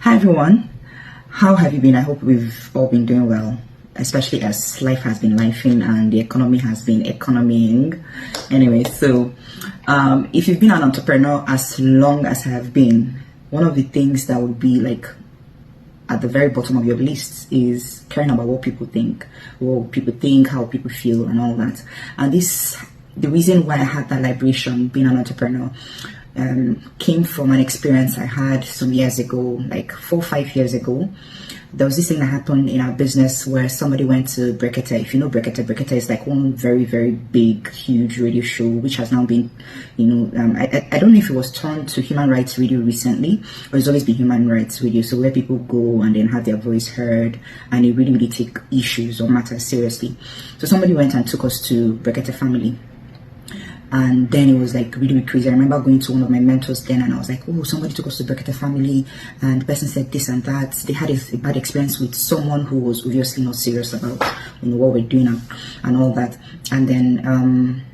Hi everyone, how have you been? I hope we've all been doing well, especially as life has been lifing and the economy has been economying. Anyway, so if you've been an entrepreneur as long as I have been, one of the things that would be like at the very bottom of your list is caring about what people think, how people feel, and all that. And the reason why I had that liberation being an entrepreneur came from an experience I had some years ago, like 4 or 5 years ago. There was this thing that happened in our business where somebody went to Brekete. If you know Brekete, Brekete is like one very, very big, huge radio show, which has now been, I don't know if it was turned to Human Rights Radio recently, or it's always been Human Rights Radio. So where people go and then have their voice heard, and they really, really take issues or matters seriously. So somebody went and took us to Brekete Family. And then it was like really, really crazy. I remember going to one of my mentors then, and I was like, oh, somebody took us to Brekete Family, and the person said this and that. They had a bad experience with someone who was obviously not serious about what we're doing and all that. And then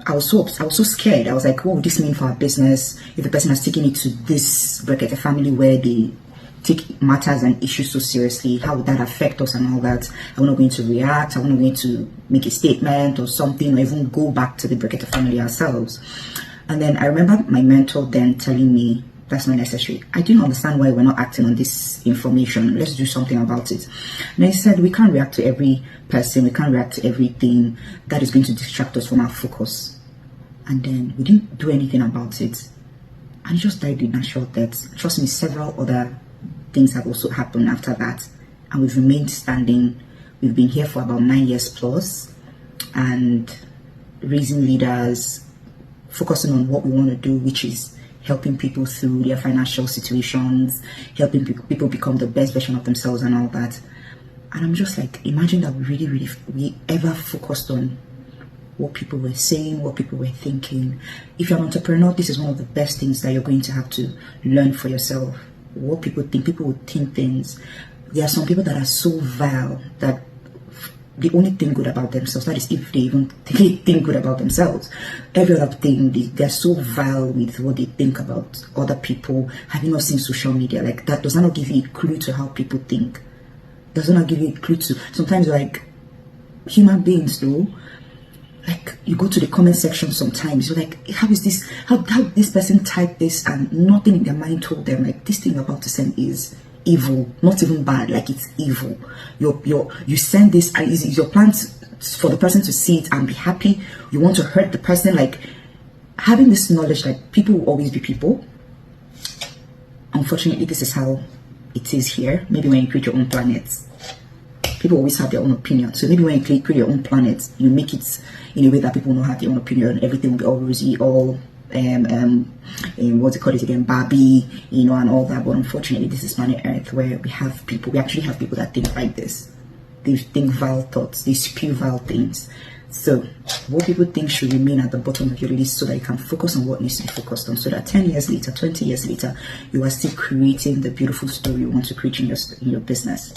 I was so scared. I was like, what would this mean for our business if the person has taken it to this Brekete Family where they take matters and issues so seriously? How would that affect us and all that? Are we not going to react? Are we not going to make a statement or something, or even go back to the Brekete Family ourselves? And then I remember my mentor then telling me, that's not necessary. I didn't understand why we're not acting on this information. Let's do something about it. And he said, we can't react to every person. We can't react to everything that is going to distract us from our focus. And then we didn't do anything about it. And he just died with natural death. Trust me, several other things have also happened after that, and we've remained standing. We've been here for about 9 years plus, and raising leaders, focusing on what we want to do, which is helping people through their financial situations, helping people become the best version of themselves and all that. And I'm just like, imagine that we ever focused on what people were saying, what people were thinking. If you're an entrepreneur, this is one of the best things that you're going to have to learn for yourself. What people think. People would think things. There are some people that are so vile that they only think good about themselves. That is, if they even think good about themselves. Every other thing, they're so vile with what they think about other people. Have you not seen social media? Like, that does not give you a clue to how people think. Does not give you a clue to, sometimes, like, human beings though. Like, you go to the comment section sometimes, you're like, how this person typed this and nothing in their mind told them, like, this thing you're about to send is evil, not even bad, like, it's evil. You send this, and is your plan for the person to see it and be happy? You want to hurt the person? Like, having this knowledge, like, people will always be people. Unfortunately, this is how it is here. Maybe when you create your own planets, people always have their own opinion. So maybe when you create your own planet, you make it in a way that people will not have their own opinion. Everything will be all rosy, all what's it called it again, Barbie, and all that. But unfortunately, this is planet Earth where we actually have people that think like this. They think vile thoughts, they spew vile things. So what people think should remain at the bottom of your list so that you can focus on what needs to be focused on, so that 10 years later, 20 years later, you are still creating the beautiful story you want to create in your business.